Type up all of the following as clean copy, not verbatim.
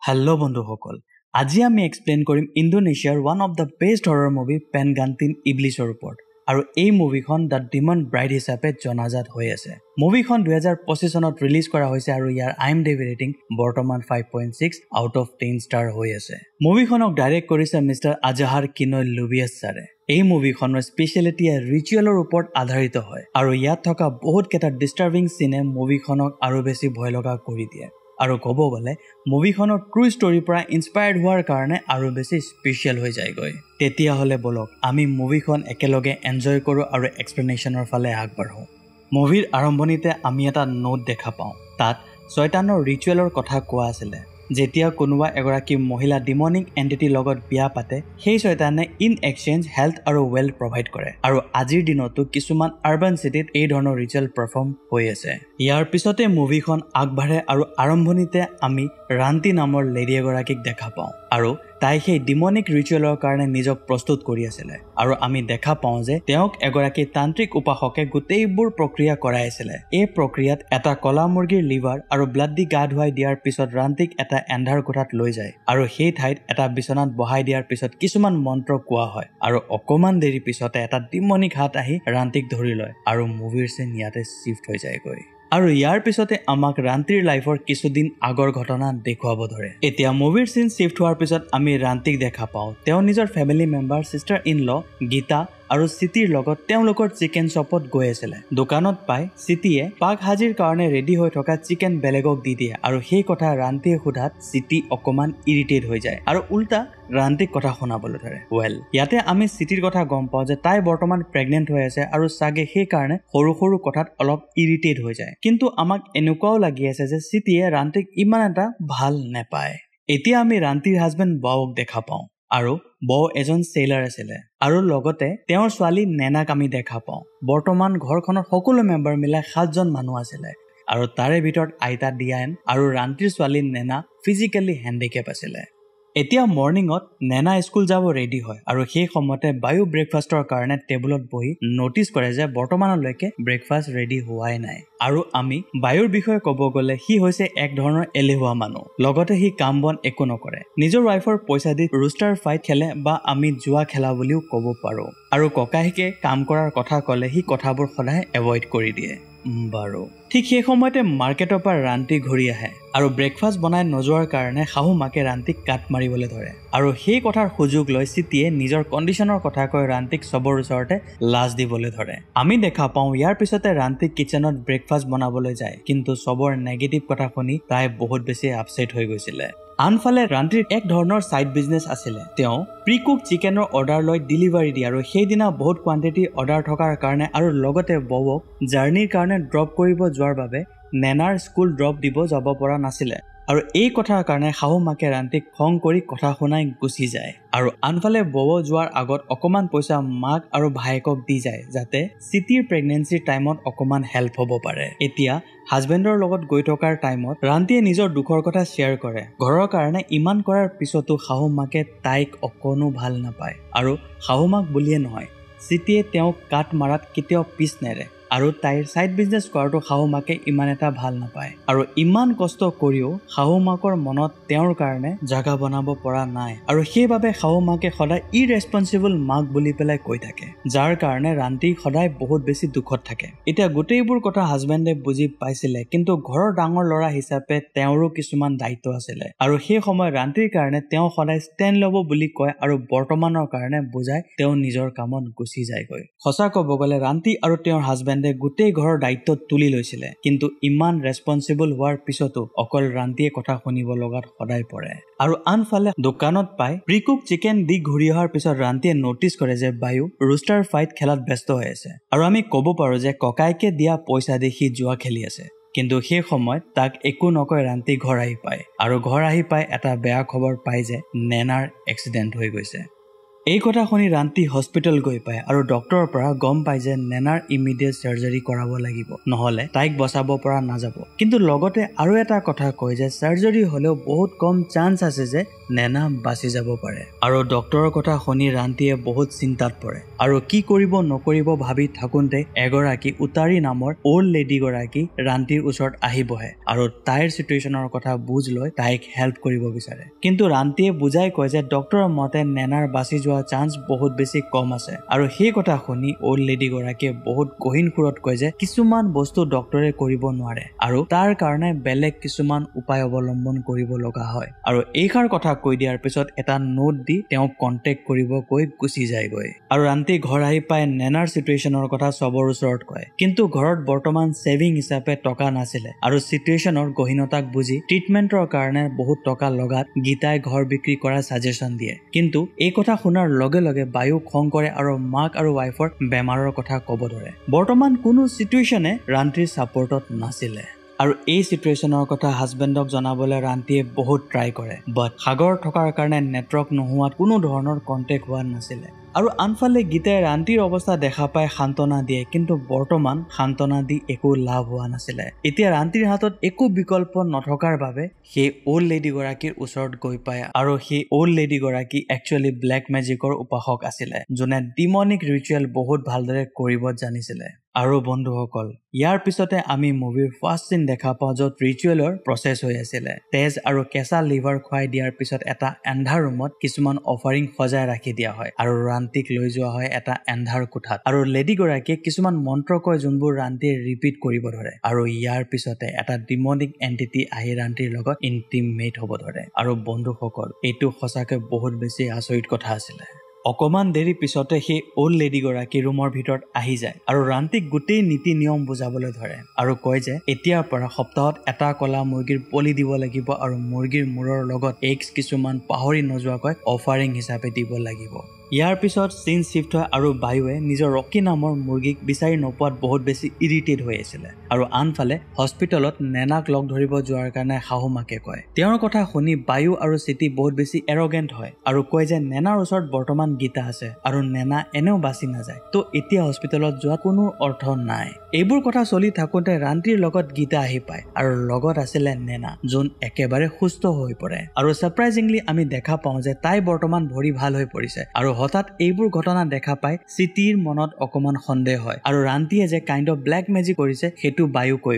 Hello' বন্ধুসকল, আজি আমি এক্সপ্লেইন কৰিম ইণ্ডোনেছিয়াৰ one of the best horror movie Pengantin ইবলিছৰ ওপৰত। আৰু এই মুভিখন দ্য ডিমন ব্ৰাইড হিচাপে জনাজাত হৈ আছে। মুভিখন 2025 চনত ৰিলিজ কৰা হৈছে আৰু ইয়াৰ IMDb ৰেটিং বৰ্তমান 5.6 আউট অফ 10 ষ্টাৰ হৈ আছে। মুভিখনক ডাইৰেক্ট কৰিছে মিষ্টাৰ আজাহাৰ কিনয় লুবিয়াছ ছাৰে। এই মুভিখনৰ স্পেচিয়েলিটি ৰিচুৱেলৰ ওপৰত আধাৰিত হয় আৰু ইয়াত থকা বহুত কেইটা ডিষ্টাৰ্বিং চিনে মুভিখনক আৰু বেছি ভয় লগা কৰি দিয়ে। আৰু ক'ব গ'লে মুভিখনৰ ট্ৰু ষ্টৰীৰ পৰা ইনস্পায়াৰ্ড হোৱাৰ কাৰণে আৰু বেছি স্পেচিয়েল হৈ যায়গৈ। তেতিয়াহ'লে বলক আমি মুভিখন একেলগে এনজয় কৰোঁ আৰু এক্সপ্লেনেশ্যনৰ ফালে আগবাঢ়োঁ। মুভিৰ আৰম্ভণিতে আমি এটা নোট দেখা পাওঁ। তাত শয়তানৰ ৰিচুৱেলৰ কথা কোৱা আছিলে। যেতিয়া কোনোবা এগৰাকী মহিলা ডিমনিক এণ্টিটিৰ লগত বিয়া পাতে, সেই শয়তানে ইন এক্সচেঞ্জ হেল্থ আৰু ৱেল্থ প্ৰভাইড কৰে। আৰু আজিৰ দিনতো কিছুমান আৰ্বান চিটিত এই ধৰণৰ ৰিচুৱেল পাৰফৰ্ম হৈ আছে। ইয়াৰ পিছতে মুভিখন আগবাঢ়ে আৰু আৰম্ভণিতে আমি ৰান্তি নামৰ লেডি এগৰাকীক দেখা পাওঁ আৰু তাই সেই ডিমনিক ৰিচুৱেলৰ কাৰণে নিজক প্ৰস্তুত কৰি আছিলে। আৰু আমি দেখা পাওঁ যে তেওঁক এগৰাকী তান্ত্ৰিক উপাসকে গোটেইবোৰ প্ৰক্ৰিয়া কৰাই আছিলে। এই প্ৰক্ৰিয়াত এটা কলা মুৰ্গীৰ লিভাৰ আৰু ব্লাড দি গা ধুৱাই দিয়াৰ পিছত ৰান্তিক এটা এন্ধাৰ কোঠাত লৈ যায় আৰু সেই ঠাইত এটা বিচনাত বহাই দিয়াৰ পিছত কিছুমান মন্ত্ৰ কোৱা হয় আৰু অকমান দেৰি পিছতে এটা ডিমনিক হাত আহি ৰান্তিক ধৰি লয় আৰু মুভিৰ চিন ইয়াতে শিফ্ট হৈ যায়গৈ। আৰু ইয়াৰ পিছতে আমাক ৰান্তিৰ লাইফৰ কিছুদিন আগৰ ঘটনা দেখুৱাব ধৰে। এতিয়া মুভিৰ চিন শিফ্ট হোৱাৰ পিছত আমি ৰান্তিক দেখা পাওঁ। তেওঁ নিজৰ family member sister in law Gita আৰু চিটিৰ লগত তেওঁলোকৰ চিকেন শ্বপত গৈ আছিলে। দোকানত পাই চিটিয়ে পাক হাজিৰ কাৰণে ৰেডি হৈ থকা চিকেন বেলেগক দি দিয়ে আৰু সেই কথা ৰান্তিয়ে সোধাত চিটি অকমান ইৰিটেট হৈ যায় আৰু উল্টা ৰান্তিক কথা শুনাবলৈ ধৰে। ইয়াতে আমি চিটিৰ কথা গম পাওঁ যে তাই বৰ্তমান প্ৰেগনেণ্ট হৈ আছে আৰু চাগে সেইকাৰণে সৰু সৰু কথাত অলপ ইৰিটেট হৈ যায়। কিন্তু আমাক এনেকুৱাও লাগি আছে যে চিটিয়ে ৰান্তিক ইমান এটা ভাল নেপায়। এতিয়া আমি ৰান্তিৰ হাজবেণ্ড বাওক দেখা পাওঁ আৰু বৌ এজন চেইলাৰ আছিলে আৰু লগতে তেওঁৰ ছোৱালী নেনাক আমি দেখা পাওঁ। বৰ্তমান ঘৰখনৰ সকলো মেম্বাৰ মিলাই 7জন মানুহ আছিলে আৰু তাৰে ভিতৰত আইতা ডিয়ান আৰু ৰান্তিৰ ছোৱালী নেনা ফিজিকেলি হেণ্ডিকেপ আছিলে। এতিয়া মৰ্ণিঙত নেনা স্কুল যাব ৰেডি হয় আৰু সেই সময়তে বায়ু ব্ৰেকফাষ্টৰ কাৰণে টেবুলত বহি নটিচ কৰে যে বৰ্তমানলৈকে ব্ৰেকফাষ্ট ৰেডি হোৱাই নাই। আৰু আমি বায়ুৰ বিষয়ে ক'ব গ'লে সি হৈছে এক ধৰণৰ এলেহুৱা মানুহ। লগতে সি কাম বন একো নকৰে, নিজৰ ৱাইফৰ পইচা দি ৰুষ্টাৰ ফাইট খেলে বা আমি জুৱা খেলা বুলিও ক'ব পাৰো। আৰু ককাহিকে কাম কৰাৰ কথা ক'লে সি কথাবোৰ সদায় এভইড কৰি দিয়ে। বাৰু ঠিক সেই সময়তে মাৰ্কেটৰ পৰা ৰান্তি ঘূৰি আহে আৰু ব্ৰেকফাষ্ট বনাই নোযোৱাৰ কাৰণে শাহু মাকে ৰান্তিক কাট মাৰিবলৈ ধৰে আৰু সেই কথাৰ সুযোগ লৈ চিটিয়ে নিজৰ কণ্ডিশ্যনৰ কথা কৈ ৰান্তিক চবৰ ওচৰতে লাজ দিবলৈ ধৰে। আমি দেখা পাওঁ ইয়াৰ পিছতে ৰান্তিক কিচেনত ব্ৰেকফাষ্ট বনাবলৈ যায়, কিন্তু চবৰ নেগেটিভ কথা শুনি তাই বহুত বেছি আপছেট হৈ গৈছিলে। আনফালে ৰান্তিৰ এক ধৰণৰ ছাইড বিজনেছ আছিলে। তেওঁ প্ৰি কুক চিকেনৰ অৰ্ডাৰ লৈ ডেলিভাৰী দিয়ে আৰু সেইদিনা বহুত কোৱান্টিটি অৰ্ডাৰ থকাৰ কাৰণে আৰু লগতে বৌক জাৰ্ণিৰ কাৰণে ড্ৰপ কৰিব যোৱাৰ বাবে নেনাৰ স্কুল ড্ৰপ দিব যাব পৰা নাছিলে আৰু এই কথাৰ কাৰণে শাহু মাকে ৰান্তিক খং কৰি কথা শুনাই গুচি যায়। আৰু আনফালে বৌ যোৱাৰ আগত অকমান পইচা মাক আৰু ভায়েকক দি যায় যাতে চিটিৰ প্ৰেগনেঞ্চিৰ টাইমত অকমান হেল্প হ'ব পাৰে। এতিয়া হাজবেণ্ডৰ লগত গৈ থকাৰ টাইমত ৰান্তিয়ে নিজৰ দুখৰ কথা শ্বেয়াৰ কৰে। ঘৰৰ কাৰণে ইমান কৰাৰ পিছতো শাহু মাকে তাইক অকণো ভাল নাপায় আৰু শাহু মাক বুলিয়ে নহয়, চিটিয়ে তেওঁক কাট মাৰাত কেতিয়াও পিছ নেৰে আৰু তাইৰ ছাইড বিজনেছ কৰাটো শাহু মাকে ইমান এটা ভাল নাপায়। আৰু ইমান কষ্ট কৰিও শাহু মাকৰ মনত তেওঁৰ কাৰণে জাগা বনাব পৰা নাই আৰু সেইবাবে শাহু মাকে সদায় ইৰেছপনচিবল মাক বুলি পেলাই কৈ থাকে, যাৰ কাৰণে ৰান্তি সদায় বহুত বেছি দুখত থাকে। এতিয়া গোটেইবোৰ কথা হাজবেণ্ডে বুজি পাইছিলে, কিন্তু ঘৰৰ ডাঙৰ ল'ৰা হিচাপে তেওঁৰো কিছুমান দায়িত্ব আছিলে আৰু সেই সময় ৰান্তিৰ কাৰণে তেওঁ সদায় ষ্টেণ্ড ল'ব বুলি কয় আৰু বৰ্তমানৰ কাৰণে বুজাই তেওঁ নিজৰ কামত গুচি যায়গৈ। সঁচা ক'ব গ'লে ৰান্তি আৰু তেওঁৰ হাজবেণ্ড গোটেই ঘৰৰ দায়িত্ব তুলি লৈছিলে, কিন্তু ইমান ৰেছপনচিবল হোৱাৰ পিছতো অকল ৰান্তিয়ে কথা শুনিব লগাত সদায় পৰে। আৰু আনফালে দোকানত পাই প্ৰিকুক চিকেন দি ঘূৰি অহাৰ পিছত ৰান্তিয়ে নটিচ কৰে যে বায়ু ৰুষ্টাৰ ফাইট খেলাত ব্যস্ত হৈ আছে আৰু আমি ক'ব পাৰো যে ককাইকে দিয়া পইচা দি সি জুৱা খেলি আছে। কিন্তু সেই সময়ত তাক একো নকৈ ৰান্তি ঘৰ আহি পায় আৰু ঘৰ আহি পাই এটা বেয়া খবৰ পাই যে নেনাৰ এক্সিডেণ্ট হৈ গৈছে। এই কথা শুনি ৰান্তি হস্পিটেল গৈ পায় আৰু ডক্টৰৰ পৰা গম পায় যে নেনাৰ ইমিডিয়েট সাৰ্জাৰী কৰাব লাগিব, নহলে তাইক বচাব পৰা নাযাব। কিন্তু লগতে আৰু এটা কথা কয় যে সাৰ্জাৰী হলেও বহুত কম চান্স আছে যে নেনা বাচি যাব পাৰে। আৰু ডক্টৰৰ কথা শুনি ৰান্তিয়ে বহুত চিন্তাত পৰে আৰু কি কৰিব নকৰিব ভাবি থাকোঁতে এগৰাকী উতাৰী নামৰ অল্ড লেডি গৰাকী ৰান্তিৰ ওচৰত আহি বহে আৰু তাইৰ সিচুৱেশ্যনৰ কথা বুজ লৈ তাইক হেল্প কৰিব বিচাৰে। কিন্তু ৰান্তিয়ে বুজাই কয় যে ডক্টৰৰ মতে নেনাৰ বাচি যোৱা চান্স বহুত বেছি কম আছে। আৰু সেই কথা শুনি অল্ড লেডি গৰাকীয়ে বহুত গহীন সুৰত কয় যে কিছুমান বস্তু ডক্টৰে কৰিব নোৱাৰে আৰু তাৰ কাৰণে বেলেগ কিছুমান উপায় অৱলম্বন কৰিব লগা হয়। আৰু এইষাৰ কথা কৈ দিয়াৰ পিছত এটা নোট দি তেওঁক কণ্টেক্ট কৰিব কৈ গুচি যায়গৈ। আৰু ৰান্তি ঘৰ আহি পাই নেনাৰ সিচুৱেশ্যনৰ কথা চবৰ ওচৰত কয়। কিন্তু ঘৰত বৰ্তমান সেভিং হিচাপে টকা নাছিলে আৰু সিচুৱেশ্যনৰ গহীনতাক বুজি ট্ৰিটমেন্টৰ কাৰণে বহুত টকা লগাত গীতাই ঘৰ বিক্ৰী কৰা সাজেশন দিয়ে। কিন্তু এই কথা শুনাৰ লগে লগে বায়ু খং কৰে আৰু মাক আৰু ৱাইফৰ বেমাৰৰ কথা ক'ব ধৰে। বৰ্তমান কোনো সিচুৱেশ্যনে ৰান্তিৰ সাপোৰ্টত নাছিলে আৰু এই সিচুৱেশ্যনৰ কথা হাজবেণ্ডক জনাবলৈ ৰান্তিয়ে বহুত ট্ৰাই কৰে, বাট সাগৰ থকাৰ কাৰণে নেটৱৰ্ক নোহোৱাত কোনো ধৰণৰ কণ্টেক্ট হোৱা নাছিলে। আৰু আনফালে গীতাই ৰান্তিৰ অৱস্থা দেখা পাই সান্তনা দিয়ে, কিন্তু বৰ্তমান সান্তনা দি একো লাভ হোৱা নাছিলে। এতিয়া ৰান্তিৰ হাতত একো বিকল্প নথকাৰ বাবে সেই অল্ড লেডি গৰাকীৰ ওচৰত গৈ পায় আৰু সেই অল্ড লেডি গৰাকী একচুৱেলি ব্লেক মেজিকৰ উপাসক আছিলে, যোনে ডিমনিক ৰিচুৱেল বহুত ভালদৰে কৰিব জানিছিলে। আৰু বন্ধুসকল, ইয়াৰ পিছতে আমি মুভিৰ ফাৰ্ষ্ট চিন দেখা পাওঁ য'ত ৰিচুৱেলৰ প্ৰচেছ হৈ আছিলে। তেজ আৰু কেঁচা লিভাৰ খুৱাই দিয়াৰ পিছত এটা এন্ধাৰ ৰুমত কিছুমান অফাৰিং সজাই ৰাখি দিয়া হয় আৰু ৰান্তিক লৈ যোৱা হয় এটা এন্ধাৰ কোঠাত। আৰু লেডি গৰাকীয়ে কিছুমান মন্ত্ৰ কয় যোনবোৰ ৰান্তিয়ে ৰিপিট কৰিব ধৰে আৰু ইয়াৰ পিছতে এটা ডিমনিক এন্টিটি আহি ৰান্তিৰ লগত ইন্টিমেট হ'ব ধৰে। আৰু বন্ধুসকল, এইটো সঁচাকৈ বহুত বেছি আচৰিত কথা আছিলে। অকমান দেৰি পিছতে সেই অল্ড লেডি গৰাকী ৰুমৰ ভিতৰত আহি যায় আৰু ৰান্তিক গোটেই নীতি নিয়ম বুজাবলৈ ধৰে আৰু কয় যে এতিয়াৰ পৰা সপ্তাহত এটা কলা মুৰ্গীৰ বলি দিব লাগিব আৰু মুৰ্গীৰ মূৰৰ লগত এগছ কিছুমান পাহৰি নোযোৱাকৈ অফাৰিং হিচাপে দিব লাগিব। ইয়াৰ পিছত চিন শিফ্ট হয় আৰু বায়ুৱে নিজৰ ৰকি নামৰ মুৰ্গীক বিচাৰি নোপোৱাত বহুত বেছি ইৰিটেট হৈ আছিলে। আৰু আনফালে হস্পিটেলত নেনাক লগ ধৰিব যোৱাৰ কাৰণে শাহুমাকে কয়। তেওঁৰ কথা শুনি বায়ু আৰু চিটি বহুত বেছি এৰগেণ্ট হয় আৰু কয় যে নেনাৰ ওচৰত বৰ্তমান গীতা আছে আৰু নেনা এনেও বাচি নাযায়, তো এতিয়া হস্পিটেলত যোৱা কোনো অৰ্থ নাই। এইবোৰ কথা চলি থাকোঁতে ৰান্তিৰ লগত গীতা আহি পায় আৰু লগত আছিলে নেনা, যোন একেবাৰে সুস্থ হৈ পৰে। আৰু সাৰপ্ৰাইজিংলি আমি দেখা পাওঁ যে তাই বৰ্তমান ভৰি ভাল হৈ পৰিছে আৰু হঠাৎ এইবোৰ ঘটনা দেখা পাই চিটিৰ মনত অকমান সন্দেহ হয় আৰু ৰান্তিয়ে যে কাইণ্ড অফ ব্লেক মেজিক কৰিছে সেইটো বায়ু কৈ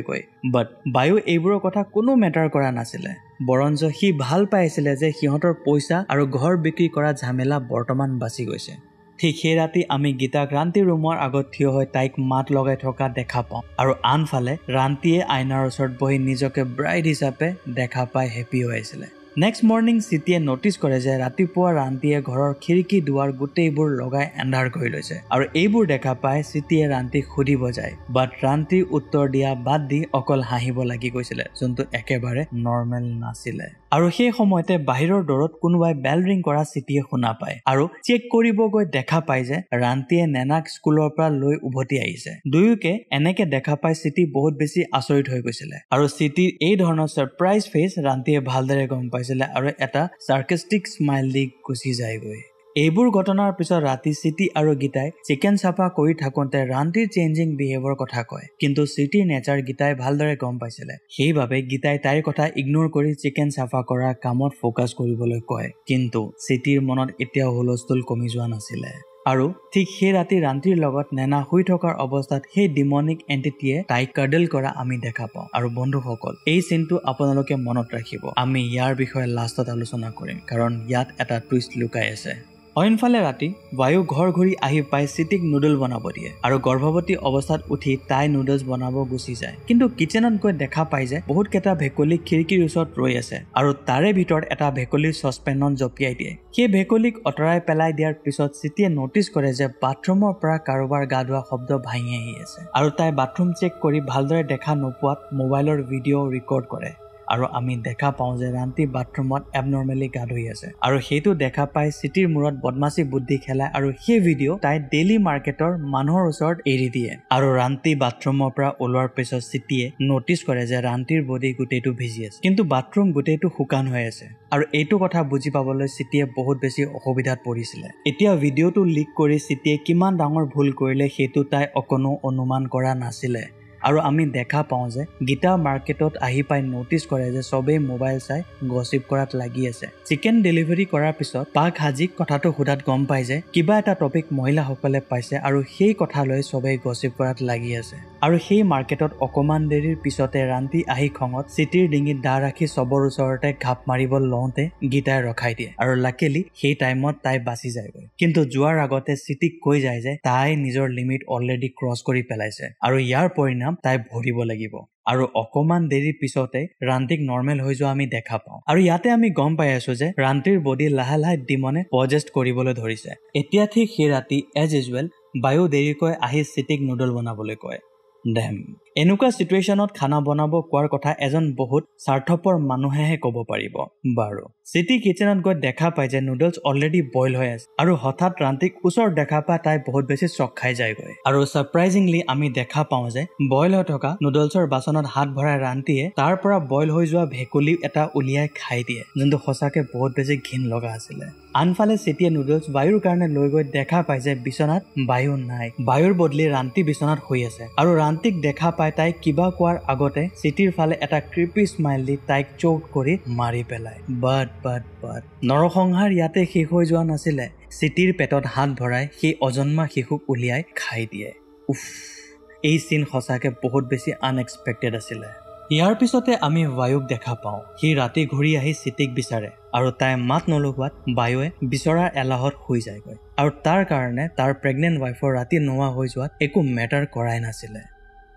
বাট বায়ু এইবোৰৰ কথা কোনো মেটাৰ কৰা নাছিলে, বৰঞ্চ সি ভাল পাইছিলে যে সিহঁতৰ পইচা আৰু ঘৰ বিক্ৰী কৰা ঝামেলা বৰ্তমান বাচি গৈছে। ঠিক সেই ৰাতি আমি গীতাক ৰান্তিৰ ৰুমৰ আগত থিয় হৈ তাইক মাত লগাই থকা দেখা পাওঁ আৰু আনফালে ৰান্তিয়ে আইনাৰ ওচৰত বহি নিজকে ব্ৰাইড হিচাপে দেখা পাই হেপী হৈ আছিলে। নেক্সট মৰ্নিং চিটিয়ে নটিচ কৰে যে ৰাতিপুৱা ৰান্তিয়ে ঘৰৰ খিৰিকী দুৱাৰ গোটেইবোৰ লগাই এন্ধাৰ কৰি লৈছে আৰু এইবোৰ দেখা পাই চিটিয়ে ৰান্তিক সুধিব যায়, বাট ৰান্তিৰ উত্তৰ দিয়া বাদ দি অকল হাঁহিব লাগি গৈছিলে, যোনটো একেবাৰে নৰ্মেল নাছিলে। আৰু সেই সময়তে বাহিৰৰ দৰত কোনোবাই বেল ৰিং কৰা চিটিয়ে শুনা পায় আৰু চেক কৰিব গৈ দেখা পায় যে ৰান্তিয়ে নেনাক স্কুলৰ পৰা লৈ উভতি আহিছে। দুয়োকে এনেকে দেখা পাই চিটি বহুত বেছি আচৰিত হৈ গৈছিলে আৰু চিটিৰ এই ধৰণৰ সাৰপ্ৰাইজ ফেচ ৰান্তিয়ে ভালদৰে গম পাইছিলে আৰু এটা সাৰ্কাষ্টিক স্মাইল দি গুচি যায়গৈ। এইবোৰ ঘটনাৰ পিছত ৰাতি চিটি আৰু গীতাই চিকেন চাফা কৰি থাকোঁতে ৰান্তিৰ চেঞ্জিং বিহেভিয়ৰ কথা কয়, কিন্তু চিটিৰ নেচাৰ গীতাই ভালদৰে গম পাইছিলে। সেইবাবে গীতাই তাইৰ কথা ইগনোৰ কৰি চিকেন চাফা কৰা কামত ফ'কাছ কৰিবলৈ কয়, কিন্তু চিটিৰ মনত এতিয়াও হুলস্থুল কমি যোৱা নাছিলে। আৰু ঠিক সেই ৰাতি ৰান্তিৰ লগত নেনা শুই থকাৰ অৱস্থাত সেই ডিমনিক এন্টিটিয়ে তাইক কাৰ্ডেল কৰা আমি দেখা পাওঁ। আৰু বন্ধুসকল, এই চিনটো আপোনালোকে মনত ৰাখিব, আমি ইয়াৰ বিষয়ে লাষ্টত আলোচনা কৰিম কাৰণ ইয়াত এটা টুইষ্ট লুকাই আছে। অইনফালে ৰাতি বায়ু ঘৰ ঘূৰি আহি পাই চিটিক নুডল বনাব দিয়ে আৰু গৰ্ভৱতী অৱস্থাত উঠি তাই নুডলছ বনাব গুচি যায়, কিন্তু কিচেনত গৈ দেখা পাই যে বহুত কেইটা ভেকুলী খিৰিকীৰ ওচৰত ৰৈ আছে আৰু তাৰে ভিতৰত এটা ভেকুলীৰ চচপেনত জপিয়াই দিয়ে। সেই ভেকুলীক আঁতৰাই পেলাই দিয়াৰ পিছত চিটিয়ে নটিচ কৰে যে বাথৰুমৰ পৰা কাৰোবাৰ গা ধোৱা শব্দ ভাঙি আহি আছে আৰু তাই বাথৰুম চেক কৰি ভালদৰে দেখা নোপোৱাত মোবাইলৰ ভিডিঅ' ৰেকৰ্ড কৰে আৰু আমি দেখা পাওঁ যে ৰান্তি বাথৰুমত এবনৰ্মেলি গা ধুই আছে আৰু সেইটো দেখা পাই চিটিৰ মূৰত বদমাচি বুদ্ধি খেলাই আৰু সেই ভিডিঅ' তাই ডেইলি মাৰ্কেটৰ মানুহৰ ওচৰত এৰি দিয়ে আৰু ৰান্তি বাথৰুমৰ পৰা ওলোৱাৰ পিছত চিটিয়ে নটিচ কৰে যে ৰান্তিৰ বডি গোটেইটো ভিজি আছে কিন্তু বাথৰুম গোটেইটো শুকান হৈ আছে আৰু এইটো কথা বুজি পাবলৈ চিটিয়ে বহুত বেছি অসুবিধাত পৰিছিলে এতিয়া ভিডিঅ'টো লিক কৰি চিটিয়ে কিমান ডাঙৰ ভুল কৰিলে সেইটো তাই অকণো অনুমান কৰা নাছিলে আৰু আমি দেখা পাওঁ যে গীতা মাৰ্কেটত আহি পাই নটিচ কৰে যে সবেই মোবাইল চাই গসিপ কৰাত লাগি আছে চিকেন ডেলিভাৰী কৰাৰ পিছত পাক হাজিক কথাটো সোধাত গম পাই যে কিবা এটা টপিক মহিলাসকলে পাইছে আৰু সেই কথা লৈ সবেই গসিপ কৰাত লাগি আছে আৰু সেই মাৰ্কেটত অকমান দেৰিৰ পিছতে ৰান্তি আহি খঙত চিটিৰ ডিঙিত দা ৰাখি সবৰ ওচৰতে ঘাপ মাৰিব লওঁতে গীতাই ৰখাই দিয়ে আৰু লাকিলি সেই টাইমত তাই বাচি যায়গৈ কিন্তু যোৱাৰ আগতে চিটিক কৈ যায় যে তাই নিজৰ লিমিট অলৰেডি ক্ৰছ কৰি পেলাইছে আৰু ইয়াৰ পৰিণাম তাই ভৰিব লাগিব আৰু অকমান দেৰি পিছতে ৰান্তিক নৰ্মেল হৈ যোৱা আমি দেখা পাওঁ আৰু ইয়াতে আমি গম পাই আছো যে ৰান্তিৰ বডি লাহে লাহে ডিমনে পজেষ্ট কৰিবলৈ ধৰিছে এতিয়া ঠিক সেই ৰাতি এজ ইউজুৱেল বায়ু দেৰিকৈ আহি চিটিক নুডল বনাবলৈ কয় ডেম এনেকুৱা সিচুৱেশ্যনত খানা বনাব কোৱাৰ কথা এজন বহুত স্বাৰ্থপৰ মানুহেহে ক'ব পাৰিব বাৰু চিটি কিচেনত গৈ দেখা পায় যে নুডলছ অলৰেডি বইল হৈ আছে আৰু হঠাৎ ৰান্তিক ওচৰত দেখা পাই তাই বহুত বেছি চক খাই যায়গৈ আৰু সাৰপ্ৰাইজিংলি আমি দেখা পাওঁ যে বইল হৈ থকা নুডলছৰ বাচনত হাত ভৰাই ৰান্তিয়ে তাৰ পৰা বইল হৈ যোৱা ভেকুলী এটা উলিয়াই খাই দিয়ে যোনটো সঁচাকে বহুত বেছি ঘিণ লগা আছিলে আনফালে চিটিয়ে নুডলছ বায়ুৰ কাৰণে লৈ গৈ দেখা পায় যে বিচনাত বায়ু নাই বায়ুৰ বদলি ৰান্তি বিচনাত শুই আছে আৰু ৰান্তিক দেখা পাই তাই কিবা কোৱাৰ আগতে চিটিৰ ফালে এটা ক্ৰিপি স্মাইল দি তাইক চোক কৰি মাৰি পেলায় বাট নৰসংহাৰ ইয়াতে শেষ হৈ যোৱা নাছিলে চিটিৰ পেটত হাত ভৰাই সেই অজন্মা শিশুক উলিয়াই খাই দিয়ে উফ এই চিন সঁচাকে বহুত বেছি আনএক্সপেক্টেড আছিলে ইয়াৰ পিছতে আমি বায়ুক দেখা পাওঁ সি ৰাতি ঘূৰি আহি চিটিক বিচাৰে আৰু তাই মাত নলগোৱাত বায়ুৱে বিচৰাৰ এলাহত শুই যায়গৈ আৰু তাৰ কাৰণে তাৰ প্ৰেগনেণ্ট ৱাইফৰ ৰাতি নোহোৱা হৈ যোৱাত একো মেটাৰ কৰাই নাছিলে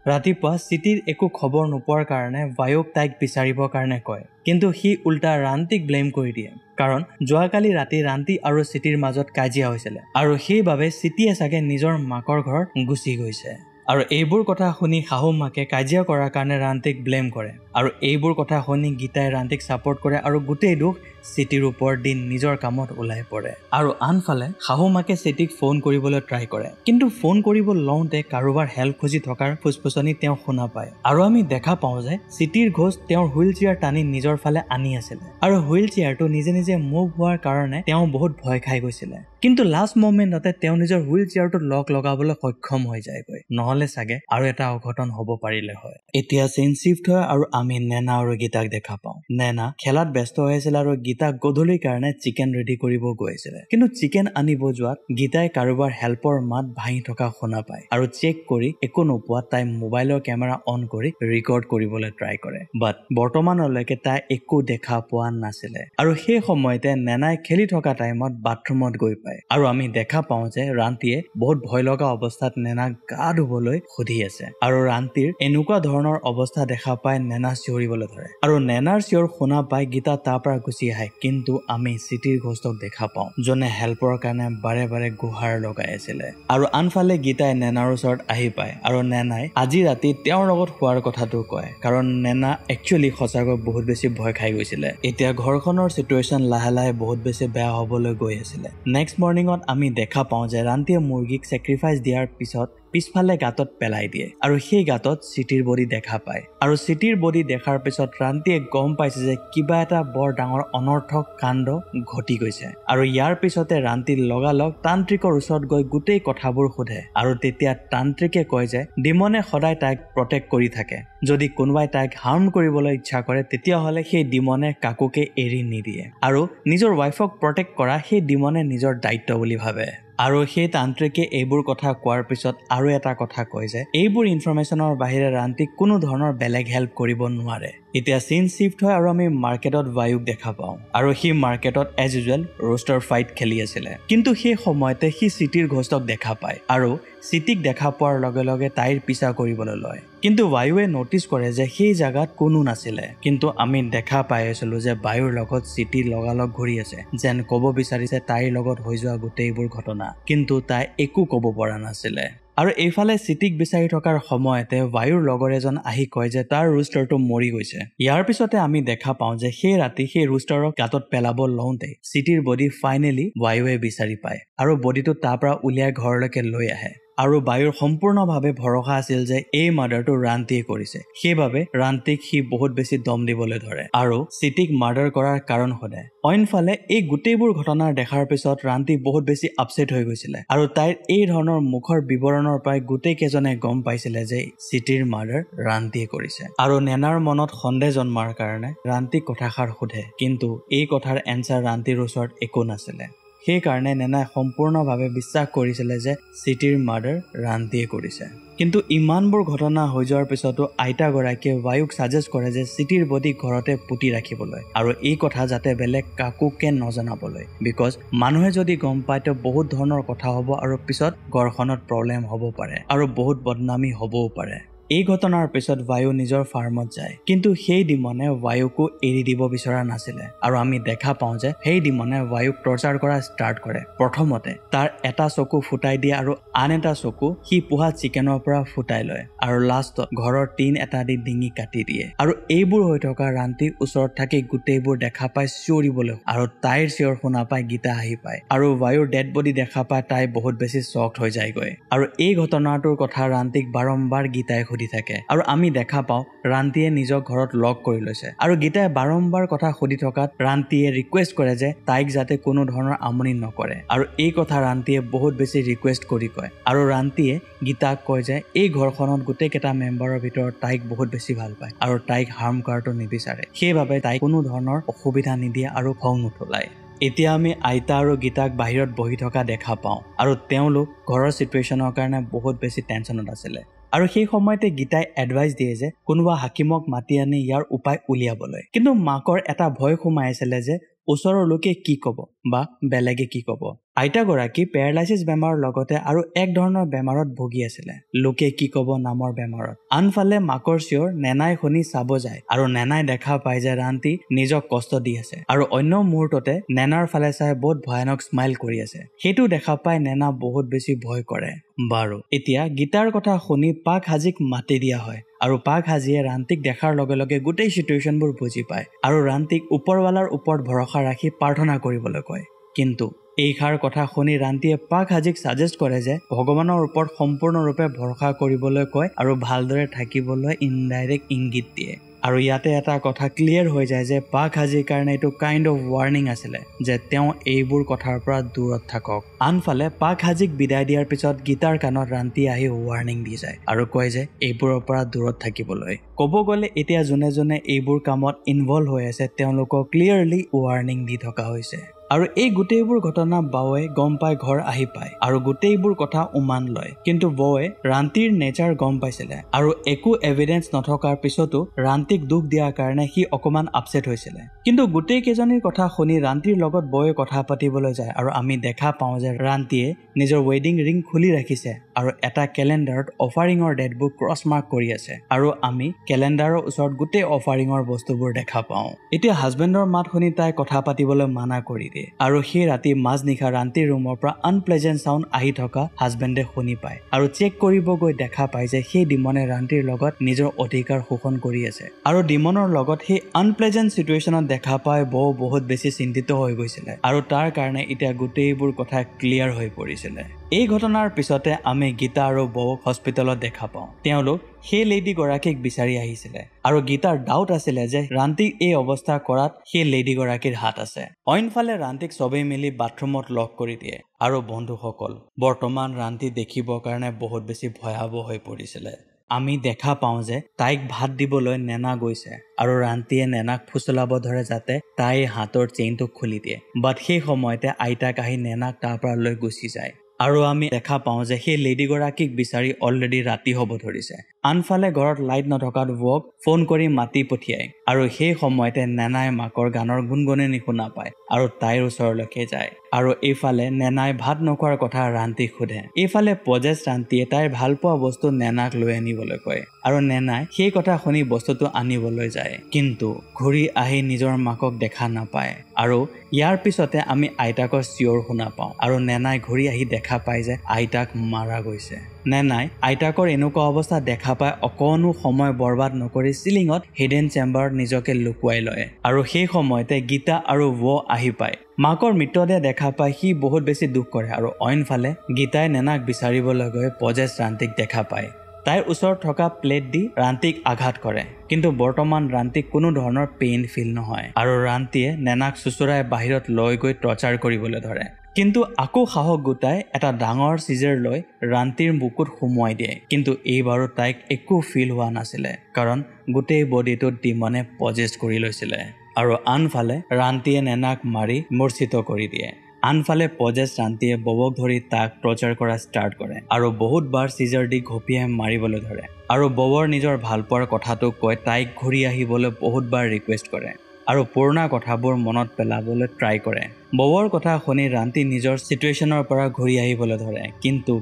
ৰাতিপুৱা চিটিৰ একো খবৰ নোপোৱাৰ কাৰণে বায়ুক তাইক বিচাৰিবৰ কাৰণে কয় কিন্তু সি উল্টা ৰান্তিক ব্লেম কৰি দিয়ে কাৰণ যোৱাকালি ৰাতি ৰান্তি আৰু চিটিৰ মাজত কাজিয়া হৈছিলে আৰু সেইবাবে চিটিয়ে চাগে নিজৰ মাকৰ ঘৰত গুচি গৈছে আৰু এইবোৰ কথা শুনি শাহু মাকে কাজিয়া কৰাৰ কাৰণে ৰান্তিক ব্লেম কৰে আৰু এইবোৰ কথা শুনি গীতাই ৰান্তিক ছাপোৰ্ট কৰে আৰু গোটেই দুখ চিটিৰ ওপৰত দি নিজৰ কামত ওলাই পৰে আৰু আনফালে শাহু মাকে চিটিক ফোন কৰিবলৈ ট্ৰাই কৰে কিন্তু ফোন কৰিব লওঁতে কাৰোবাৰ হেল্প খুজি থকাৰ ফুচফুচনি তেওঁ শুনা পায় আৰু আমি দেখা পাওঁ যে চিটিৰ ঘোষ তেওঁৰ হুইল চেয়াৰ টানি নিজৰ ফালে আনি আছিলে আৰু হুইল চেয়াৰটো নিজে নিজে মুভ হোৱাৰ কাৰণে তেওঁ বহুত ভয় খাই গৈছিলে কিন্তু লাষ্ট মোমেণ্টতে তেওঁ নিজৰ হুইল চেয়াৰটো লক লগাবলৈ সক্ষম হৈ যায়গৈ নহলে চাগে আৰু এটা অঘটন হ'ব পাৰিলে হয় এতিয়া চিন শিফ্ট হয় আৰু আমি নেনা আৰু গীতাক দেখা পাওঁ নেনা খেলাত ব্যস্ত হৈ আছিল আৰু গীতাক গধূলিৰ কাৰণে চিকেন ৰেডি কৰিব গৈছিলে কিন্তু চিকেন আনিব যোৱাত গীতাই কাৰোবাৰ হেল্পৰ মাত ভাঙি থকা শুনা পায় আৰু চেক কৰি একো নোপোৱাত তাই মোবাইলৰ কেমেৰা অন কৰি ৰেকৰ্ড কৰিবলৈ ট্ৰাই কৰে বাট বৰ্তমানলৈকে তাই একো দেখা পোৱা নাছিলে আৰু সেই সময়তে নেনাই খেলি থকা টাইমত বাথৰুমত গৈ পায় আৰু আমি দেখা পাওঁ যে ৰান্তিয়ে বহুত ভয় লগা অৱস্থাত নেনাক গা ধুবলৈ সুধি আছে আৰু ৰান্তিৰ এনেকুৱা ধৰণৰ অৱস্থা দেখা পাই নেনা চিঞৰিবলৈ ধৰে আৰু নেনাৰ চিঞৰ শুনা পাই গীতা তাৰ পৰা গুচি আহে কিন্তু আমি চিটিৰ ঘোষক দেখা পাওঁ যোনে হেল্পৰ কাৰণে বাৰে বাৰে গুহাৰ লগাই আছিলে আৰু আনফালে গীতাই নেনাৰ ওচৰত আহি পায় আৰু নেনাই আজি ৰাতি তেওঁৰ লগত হোৱাৰ কথাটো কয় কাৰণ নেনা একচুৱেলি সঁচাকৈ বহুত বেছি ভয় খাই গৈছিলে এতিয়া ঘৰখনৰ চিটুৱেশ্যন লাহে লাহে বহুত বেছি বেয়া হ'বলৈ গৈ আছিলে নেক্সট মৰ্ণিঙত আমি দেখা পাওঁ যে ৰান্তিয়ে মুৰ্গীক চেক্ৰিফাইচ দিয়াৰ পিছত পিছফালে গাঁতত পেলাই দিয়ে আৰু সেই গাঁতত চিটিৰ বডি দেখা পায় আৰু চিটিৰ বডি দেখাৰ পিছত ৰান্তিয়ে গম পাইছে যে কিবা এটা বৰ ডাঙৰ অনৰ্থক কাণ্ড ঘটি গৈছে আৰু ইয়াৰ পিছতে ৰান্তি লগালগ তান্ত্ৰিকৰ ওচৰত গৈ গোটেই কথাবোৰ সোধে আৰু তেতিয়া তান্ত্ৰিকে কয় যে ডিমনে সদায় তাইক প্ৰটেক্ট কৰি থাকে যদি কোনোবাই তাইক হাৰ্ম কৰিবলৈ ইচ্ছা কৰে তেতিয়াহ'লে সেই ডিমনে কাকোকে এৰি নিদিয়ে আৰু নিজৰ ৱাইফক প্ৰটেক্ট কৰা সেই ডিমনে নিজৰ দায়িত্ব বুলি ভাবে আৰু সেই তান্ত্ৰিকে এইবোৰ কথা কোৱাৰ পিছত আৰু এটা কথা কয় যে এইবোৰ ইনফৰমেশ্যনৰ বাহিৰে ৰান্তিক কোনো ধৰণৰ বেলেগ হেল্প কৰিব নোৱাৰে এতিয়া চিন শিফ্ট হয় আৰু আমি মাৰ্কেটত বায়ুক দেখা পাওঁ আৰু সি মাৰ্কেটত এজ ইউজুৱেল ৰোষ্টাৰ ফাইট খেলি আছিলে কিন্তু সেই সময়তে সি চিটিৰ ঘোষক দেখা পায় আৰু চিটিক দেখা পোৱাৰ লগে লগে তাইৰ পিছা কৰিবলৈ লয় কিন্তু বায়ুৱে নটিচ কৰে যে সেই জাগাত কোনো নাছিলে কিন্তু আমি দেখা পাই আছিলো যে বায়ুৰ লগত চিটি লগালগ ঘূৰি আছে যেন ক'ব বিচাৰিছে তাইৰ লগত হৈ যোৱা গোটেইবোৰ ঘটনা কিন্তু তাই একো ক'ব পৰা নাছিলে আৰু এইফালে চিটিক বিচাৰি থকাৰ সময়তে বায়ুৰ লগৰ এজন আহি কয় যে তাৰ ৰুষ্টাৰটো মৰি গৈছে। ইয়াৰ পিছতে আমি দেখা পাওঁ যে সেই ৰাতি সেই ৰুষ্টাৰক গাঁতত পেলাব লওঁতে চিটিৰ বডি ফাইনেলি বায়ুৱে বিচাৰি পায় আৰু বডিটো তাৰ পৰা উলিয়াই ঘৰলৈকে লৈ আহে। আৰু বায়ুৰ সম্পূৰ্ণভাৱে ভৰসা আছিল যে এই মাৰ্ডাৰটো ৰান্তিয়ে কৰিছে, সেইবাবে ৰান্তিক সি বহুত বেছি দম দিবলৈ ধৰে আৰু চিটিক মাৰ্ডাৰ কৰাৰ কাৰণ সোধে। অইনফালে এই গোটেইবোৰ ঘটনা দেখাৰ পিছত ৰান্তি বহুত বেছি আপছেট হৈ গৈছিলে আৰু তাইৰ এই ধৰণৰ মুখৰ বিৱৰণৰ পৰাই গোটেই কেইজনে গম পাইছিলে যে চিটিৰ মাৰ্ডাৰ ৰান্তিয়ে কৰিছে। আৰু নেনাৰ মনত সন্দেহ জন্মাৰ কাৰণে ৰান্তিক কথাষাৰ সোধে, কিন্তু এই কথাৰ এনচাৰ ৰান্তিৰ ওচৰত একো নাছিলে। সেইকাৰণে নেনাই সম্পূৰ্ণভাৱে বিশ্বাস কৰিছিলে যে চিটিৰ মাৰ্ডাৰ ৰান্তিয়ে কৰিছে। কিন্তু ইমানবোৰ ঘটনা হৈ যোৱাৰ পিছতো আইতাগৰাকীয়ে বায়ুক ছাজেষ্ট কৰে যে চিটিৰ বডি ঘৰতে পুতি ৰাখিবলৈ আৰু এই কথা যাতে বেলেগ কাকোকে নজনাবলৈ, বিকজ মানুহে যদি গম পায় তো বহুত ধৰণৰ কথা হ'ব আৰু পিছত ঘৰখনত প্ৰব্লেম হ'ব পাৰে আৰু বহুত বদনামী হ'বও পাৰে। এই ঘটনাৰ পিছত বায়ু নিজৰ ফাৰ্মত যায়, কিন্তু সেই ডিমনে বায়ুকো এৰি দিব বিচৰা নাছিলে আৰু আমি দেখা পাওঁ যে সেই ডিমনে বায়ুক টৰ্চাৰ কৰা ষ্টাৰ্ট কৰে। প্ৰথমতে তাৰ এটা চকু ফুটাই দিয়ে আৰু আন এটা চকু সি পোহা চিকেনৰ পৰা ফুটাই লয় আৰু লাষ্টত ঘৰৰ টিন এটা দি ডিঙি কাটি দিয়ে। আৰু এইবোৰ হৈ থকা ৰান্তিৰ ওচৰত থাকি গোটেইবোৰ দেখা পাই চিঞৰিবলৈ আৰু তাইৰ চিঞৰ শুনা পাই গীতা আহি পায় আৰু বায়ুৰ ডেড বডি দেখা পাই তাই বহুত বেছি শ্বকড হৈ যায়গৈ। আৰু এই ঘটনাটোৰ কথা ৰান্তিক বাৰম্বাৰ গীতাই সুধি থাকে আৰু আমি দেখা পাওঁ ৰান্তিয়ে নিজক ঘৰত লক কৰি লৈছে আৰু গীতাই বাৰম্বাৰ কথা সুধি থকাত ৰান্তিয়ে ৰিকুৱেষ্ট কৰে যে তাইক যাতে কোনো ধৰণৰ আমনি নকৰে আৰু এই কথা ৰান্তিয়ে বহুত বেছি ৰিকুৱেষ্ট কৰি কয় আৰু ৰান্তিয়ে গীতাক কয় যে এই ঘৰখনত গোটেইকেইটা মেম্বাৰৰ ভিতৰত তাইক বহুত বেছি ভাল পায় আৰু তাইক হাৰ্ম কৰাটো নিবিচাৰে, সেইবাবে তাইক কোনো ধৰণৰ অসুবিধা নিদিয়ে আৰু খং নুঠুলায়। এতিয়া আমি আইতা আৰু গীতাক বাহিৰত বহি থকা দেখা পাওঁ আৰু তেওঁলোক ঘৰৰ চিটুৱেশ্যনৰ কাৰণে বহুত বেছি টেনশ্যনত আছিলে আৰু সেই সময়তে গীতাই এডভাইচ দিয়ে যে কোনোবা হাকিমক মাতি আনি ইয়াৰ উপায় উলিয়াবলৈ। কিন্তু মাকৰ এটা ভয় সোমাই আছিলে যে ওচৰৰ লোকে কি ক'ব বা বেলেগে কি ক'ব। আইতাগৰাকী পেৰালাইচিছ বেমাৰৰ লগতে আৰু এক ধৰণৰ বেমাৰত ভুগি আছিলে, লোকে কি ক'ব নামৰ বেমাৰত। আনফালে মাকৰ চিঞৰ নেনাই শুনি চাব যায় আৰু নেনাই দেখা পায় যে ৰান্তি নিজক কষ্ট দি আছে আৰু অন্য মুহূৰ্ততে নেনাৰ ফালে চাই বহুত ভয়ানক স্মাইল কৰি আছে। সেইটো দেখা পাই নেনা বহুত বেছি ভয় কৰে। বাৰু এতিয়া গীতাৰ কথা শুনি পাক হাজিক মাতি দিয়া হয় আৰু পাক হাজিয়ে ৰান্তিক দেখাৰ লগে লগে গোটেই চিটুৱেশ্যনবোৰ বুজি পায় আৰু ৰান্তিক ওপৰৱালাৰ ওপৰত ভৰসা ৰাখি প্ৰাৰ্থনা কৰিবলৈ কয়। কিন্তু এইষাৰ কথা শুনি ৰান্তিয়ে পাক হাজিক ছাজেষ্ট কৰে যে ভগৱানৰ ওপৰত সম্পূৰ্ণৰূপে ভৰসা কৰিবলৈ কয় আৰু ভালদৰে থাকিবলৈ ইনডাইৰেক্ট ইংগিত দিয়ে। আৰু ইয়াতে এটা কথা ক্লিয়াৰ হৈ যায় যে পাক হাজিৰ কাৰণে এইটো কাইণ্ড অফ ৱাৰ্ণিং আছিলে যে তেওঁ এইবোৰ কথাৰ পৰা দূৰত থাকক। আনফালে পাক হাজিক বিদায় দিয়াৰ পিছত গীতাৰ কাণত ৰান্তি আহি ৱাৰ্ণিং দি যায় আৰু কয় যে এইবোৰৰ পৰা দূৰত থাকিবলৈ। ক'ব গ'লে এতিয়া যোনে যোনে এইবোৰ কামত ইনভলভ হৈ আছে তেওঁলোকক ক্লিয়াৰলি ৱাৰ্ণিং দি থকা হৈছে। আৰু এই গোটেইবোৰ ঘটনা বাৱে গম পাই ঘৰ আহি পায় আৰু গোটেইবোৰ কথা উমান লয়, কিন্তু বৌৱে ৰান্তিৰ নেচাৰ গম পাইছিলে আৰু একো এভিডেন্স নথকাৰ পিছতো ৰান্তিক দুখ দিয়াৰ কাৰণে সি অকমান আপছেট হৈছিলে। কিন্তু গোটেই কেইজনীৰ কথা শুনি ৰান্তিৰ লগত বৌৱে কথা পাতিবলৈ যায় আৰু আমি দেখা পাওঁ যে ৰান্তিয়ে নিজৰ ৱেডিং ৰিং খুলি ৰাখিছে আৰু এটা কেলেণ্ডাৰত অফাৰিঙৰ ডেটবোৰ ক্ৰছ মাৰ্ক কৰি আছে আৰু আমি কেলেণ্ডাৰৰ ওচৰত গোটেই অফাৰিঙৰ বস্তুবোৰ দেখা পাওঁ। এতিয়া হাজবেণ্ডৰ মাত শুনি তাই কথা পাতিবলৈ মানা কৰি দিয়ে আৰু সেই ৰাতি মাজনিশা ৰান্তিৰ ৰুমৰ পৰা আনপ্লেজেণ্ট চাউণ্ড আহি থকা হাজবেণ্ডে শুনি পায় আৰু চেক কৰিব গৈ দেখা পায় যে সেই ডিমনে ৰান্তিৰ লগত নিজৰ অধিকাৰ শোষণ কৰি আছে আৰু ডিমনৰ লগত সেই আনপ্লেজেণ্ট চিটুৱেশ্যনত দেখা পাই বৌ বহুত বেছি চিন্তিত হৈ গৈছিলে আৰু তাৰ কাৰণে এতিয়া গোটেইবোৰ কথা ক্লিয়াৰ হৈ পৰিছিলে। এই ঘটনাৰ পিছতে আমি গীতা আৰু বৌক হস্পিটেলত দেখা পাওঁ। তেওঁলোক সেই লেডি গৰাকীক বিচাৰি আহিছিলে আৰু গীতাৰ ডাউট আছিলে যে ৰান্তিক এই অৱস্থা কৰাত সেই লেডি গৰাকীৰ হাত আছে। অইনফালে ৰান্তিক চবেই মিলি বাথৰুমত লক কৰি দিয়ে আৰু বন্ধুসকল বৰ্তমান ৰান্তি দেখিবৰ কাৰণে বহুত বেছি ভয়াৱহ হৈ পৰিছিলে। আমি দেখা পাওঁ যে তাইক ভাত দিবলৈ নেনা গৈছে আৰু ৰান্তিয়ে নেনাক ফুচলাব ধৰে যাতে তাই হাতৰ চেইনটো খুলি দিয়ে, বাট সেই সময়তে আইতাক আহি নেনাক তাৰ পৰা লৈ গুচি যায় আৰু আমি দেখা পাওঁ যে সেই লেডি গৰাকীক বিচাৰি অলৰেডি ৰাতি হ'ব ধৰিছে। আনফালে ঘৰত লাইট নথকাত বৌক ফোন কৰি মাতি পঠিয়ায় আৰু সেই সময়তে নেনাই মাকৰ গানৰ গুণগুণনি শুনা পায় আৰু তাইৰ ওচৰলৈকে যায় আৰু এইফালে নেনাই ভাত নোখোৱাৰ কথা ৰান্তিক সোধে। এইফালে পজেছ ৰান্তিয়ে তাইৰ ভাল পোৱা বস্তু নেনাক লৈ আনিবলৈ কয় আৰু নেনাই সেই কথা শুনি বস্তুটো আনিবলৈ যায়, কিন্তু ঘূৰি আহি নিজৰ মাকক দেখা নাপায় আৰু ইয়াৰ পিছতে আমি আইতাকৰ চিঞৰ শুনা পাওঁ আৰু নেনাই ঘূৰি আহি দেখা পায় যে আইতাক মাৰা গৈছে। নেনাই আইতাকৰ এনেকুৱা অৱস্থা দেখা পায় অকণো সময় বৰবাদ নকৰি চিলিঙত হিডেন চেম্বাৰত নিজকে লুকুৱাই লয় আৰু সেই সময়তে গীতা আৰু আহি পায় মাকৰ মৃতদেহ দেখা পাই সি বহুত বেছি দুখ কৰে আৰু অইনফালে গীতাই নেনাক বিচাৰিবলৈ গৈ পজেছ ৰান্তিক দেখা পায় তাইৰ ওচৰত থকা প্লেট দি ৰান্তিক আঘাত কৰে কিন্তু বৰ্তমান ৰান্তিক কোনো ধৰণৰ পেইন ফিল নহয় আৰু ৰান্তিয়ে নেনাক চুচুৰাই বাহিৰত লৈ গৈ টৰ্চাৰ কৰিবলৈ ধৰে কিন্তু আকৌ সাহস গোটাই এটা ডাঙৰ চিজাৰ লৈ ৰান্তিৰ বুকুত সুমুৱাই দিয়ে কিন্তু এইবাৰো তাইক একো ফিল হোৱা নাছিলে কাৰণ গোটেই বডিটোত ডিমনে পজেছ কৰি লৈছিলে আৰু আনফালে ৰান্তিয়ে নেনাক মাৰি মূৰ্ছিত কৰি দিয়ে আনফালে পজেছ ৰান্তিয়ে ববক ধৰি তাক টৰ্চাৰ কৰা ষ্টাৰ্ট কৰে আৰু বহুত বাৰ চিজাৰ দি ঘপিয়াই মাৰিবলৈ ধৰে আৰু ববৰ নিজৰ ভালপোৱাৰ কথাটো কৈ তাইক ঘূৰি আহিবলৈ বহুত বাৰ ৰিকুৱেষ্ট কৰে আৰু পুৰণা কথাবোৰ মনত পেলাবলৈ ট্ৰাই কৰে ববৰ কথা শুনি ৰান্তি নিজৰ চিটুৱেশ্যনৰ পৰা ঘূৰি আহিবলৈ ধৰে কিন্তু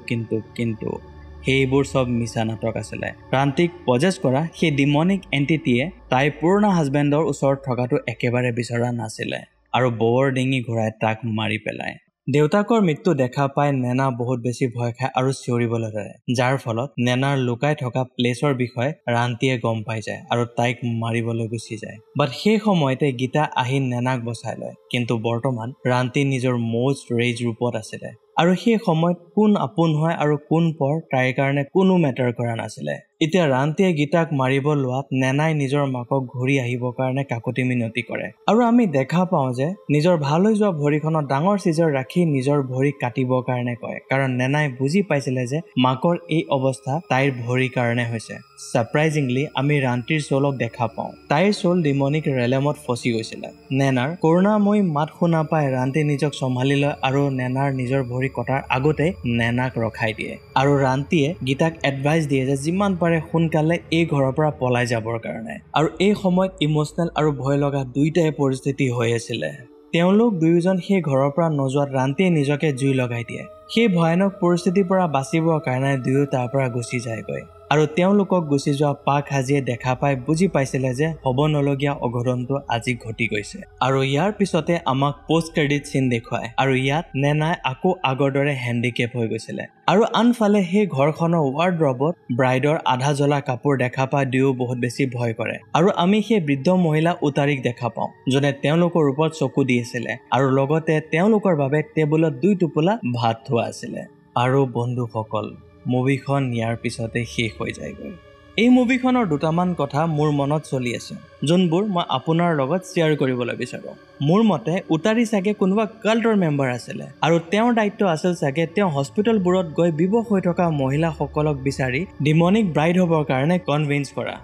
সেইবোৰ সব মিছা নাটক আছিলে ৰান্তিক পজেছ কৰা সেই ডিমনিক এণ্টিটিয়ে তাইৰ পুৰণা হাজবেণ্ডৰ ওচৰত থকাটো একেবাৰে বিচৰা নাছিলে আৰু ববৰ ডিঙি ঘূৰাই তাক মাৰি পেলায় দেউতাকৰ মৃত্যু দেখা পাই নেনা বহুত বেছি ভয় খায় আৰু চিঞৰিবলৈ ধৰে যাৰ ফলত নেনাৰ লুকাই থকা প্লেচৰ বিষয়ে ৰান্তিয়ে গম পাই যায় আৰু তাইক মাৰিবলৈ গুচি যায় বাট সেই সময়তে গীতা আহি নেনাক বচাই লয় কিন্তু বৰ্তমান ৰান্তি নিজৰ মষ্ট ৰেজ ৰূপত আছিলে আৰু সেই সময়ত কোন আপোন হয় আৰু কোন পৰ তাইৰ কাৰণে কোনো মেটাৰ কৰা নাছিলে এতিয়া ৰান্তিয়ে গীতাক মাৰিব লোৱাত নেনাই নিজৰ মাকক ঘূৰি আহিবৰ কাৰণে কাকতি মিনতি কৰে আৰু আমি দেখা পাওঁ যে নিজৰ ভাল হৈ যোৱা ভৰিখনত ডাঙৰ চিজাৰ ৰাখি নিজৰ ভৰি কাটিবৰ কাৰণে কয় কাৰণ নেনাই বুজি পাইছিলে যে মাকৰ এই অৱস্থা তাইৰ ভৰিৰ কাৰণে হৈছে সাৰপ্ৰাইজিংলি আমি ৰান্তিৰ চোলক দেখা পাওঁ তাইৰ চোল ডিমনিক ৰেলেমত ফচি গৈছিলে নেনাৰ কৰোণাময় মাত শুনা পাই ৰান্তি নিজক চম্ভালি লয় আৰু নেনাৰ নিজৰ ভৰি কটাৰ আগতে নেনাক ৰখাই দিয়ে আৰু ৰান্তিয়ে গীতাক এডভাইচ দিয়ে যে যিমান পাৰে সোনকালে এই ঘৰৰ পৰা পলাই যাবৰ কাৰণে আৰু এই সময়ত ইমোচনেল আৰু ভয় লগা দুইটাই পৰিস্থিতি হৈ আছিলে তেওঁলোক দুয়োজন সেই ঘৰৰ পৰা নোযোৱাত ৰান্তিয়ে নিজকে জুই লগাই দিয়ে সেই ভয়ানক পৰিস্থিতিৰ পৰা বাচিবৰ কাৰণে দুয়ো তাৰ পৰা গুচি যায়গৈ আৰু তেওঁলোকক গুচি যোৱা পাক হাজিয়ে দেখা পাই বুজি পাইছিলে যে হ'ব নলগীয়া অঘটনটো আজি ঘটি গৈছে আৰু ইয়াৰ পিছতে আমাক পোষ্ট ক্ৰেডিট চিন দেখুৱায় আৰু ইয়াত নেনাই আকৌ আগৰ দৰে হেণ্ডিকেপ হৈ গৈছিলে আৰু আনফালে সেই ঘৰখনৰ ৱাৰ্ডৰবত ব্ৰাইডৰ আধা জ্বলা কাপোৰ দেখা পাই দুয়ো বহুত বেছি ভয় কৰে আৰু আমি সেই বৃদ্ধ মহিলা উতাৰিক দেখা পাওঁ যোনে তেওঁলোকৰ ওপৰত চকু দি আছিলে আৰু লগতে তেওঁলোকৰ বাবে টেবুলত 2 টোপোলা ভাত থোৱা আছিলে আৰু বন্ধুসকল মুভিখন ইয়াৰ পিছতে শেষ হৈ যায়গৈ এই মুভিখনৰ দুটামান কথা মোৰ মনত চলি আছে যোনবোৰ মই আপোনাৰ লগত শ্বেয়াৰ কৰিবলৈ বিচাৰোঁ মোৰ মতে উতাৰি চাগে কোনোবা কাল্টৰ মেম্বাৰ আছিলে আৰু তেওঁৰ দায়িত্ব আছিল চাগে তেওঁ হস্পিটেলবোৰত গৈ বিবশ হৈ থকা মহিলাসকলক বিচাৰি ডিমনিক ব্ৰাইড হ'বৰ কাৰণে কনভিন্স কৰা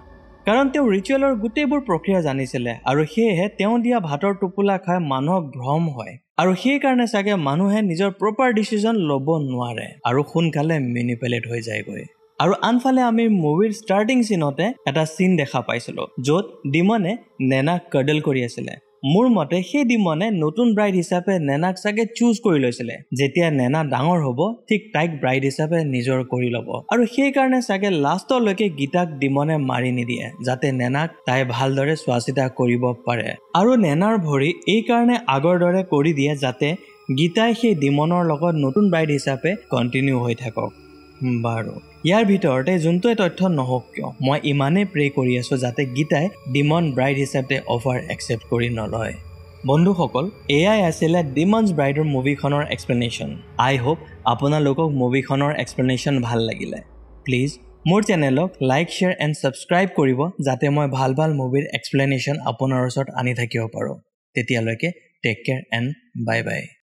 কাৰণ তেওঁ ৰিচুৱেলৰ গোটেইবোৰ প্ৰক্ৰিয়া জানিছিলে আৰু সেয়েহে তেওঁ দিয়া ভাতৰ টোপোলা খাই মানুহক ভ্ৰম হয় আৰু সেই কাৰণে চাগে মানুহে নিজৰ প্ৰপাৰ ডিচিজন ল'ব নোৱাৰে আৰু সোনকালে মেনিপুলেট হৈ যায়গৈ আৰু আনফালে আমি মুভিৰ ষ্টাৰ্টিং সিনতে এটা সিন দেখা পাইছিলো য'ত ডিমনে নেনাক কাৰ্ডল কৰি আছিলে মোৰ মতে সেই ডিমনে নতুন ব্ৰাইড হিচাপে নেনাক চাগে চুজ কৰি লৈছিলে যেতিয়া নেনা ডাঙৰ হ'ব ঠিক তাইক ব্ৰাইড হিচাপে নিজৰ কৰি ল'ব আৰু সেই কাৰণে চাগে লাষ্টলৈকে গীতাক ডিমনে মাৰি নিদিয়ে যাতে নেনাক তাই ভালদৰে চোৱাচিতা কৰিব পাৰে আৰু নেনাৰ ভৰি এই কাৰণে আগৰ দৰে কৰি দিয়ে যাতে গীতাই সেই ডিমনৰ লগত নতুন ব্ৰাইড হিচাপে কণ্টিনিউ হৈ থাকক বাৰু ইয়াৰ ভিতৰতে যোনটোৱে তথ্য নহওক কিয় মই ইমানেই প্ৰে কৰি আছো যাতে গীতাই ডিমন ব্ৰাইড হিচাপে অফাৰ একচেপ্ট কৰি নলয় বন্ধুসকল এয়াই আছিলে ডিমনছ ব্ৰাইডৰ মুভিখনৰ এক্সপ্লেনেশ্যন আই হোপ আপোনালোকক মুভিখনৰ এক্সপ্লেনেশ্যন ভাল লাগিলে প্লিজ মোৰ চেনেলক লাইক শ্বেয়াৰ এণ্ড ছাবস্ক্ৰাইব কৰিব যাতে মই ভাল ভাল মুভিৰ এক্সপ্লেনেশ্যন আপোনাৰ ওচৰত আনি থাকিব পাৰোঁ তেতিয়ালৈকে take care and bye by